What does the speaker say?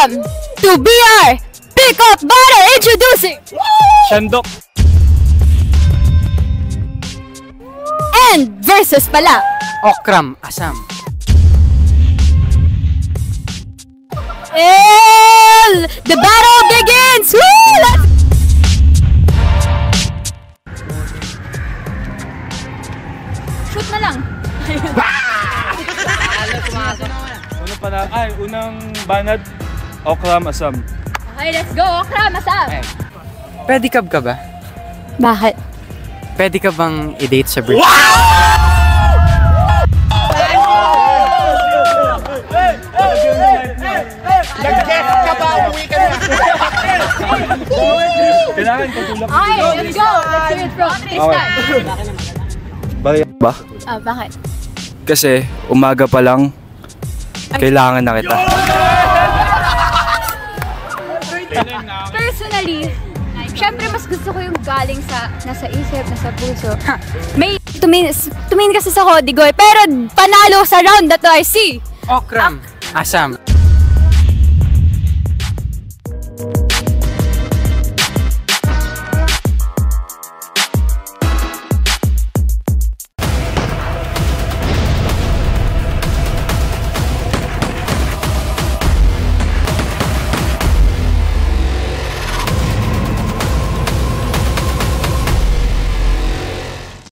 Welcome to BR Pickup Battle introducing Shandok and versus pala Okram, Asam. and the battle begins. Woo! Shoot na lang. Unang banat, Okram, Asam. Okay, let's go. Okram, Asam. Pedicab ka ba? Bakit? Pwede ka bang i-date sa birthday? Nag-guess ka ba? Uwi ka na! Kailangan tutulak. Okay, let's go. Let's hear it from Tristan. Bakit ba? Bakit? Kasi umaga pa lang, kailangan na kita. Personally, syempre mas gusto ko yung galing sa nasa isip, nasa puso. May tumingin kasi sa Kodigoy, pero panalo sa round na to ay si Okram, Asam.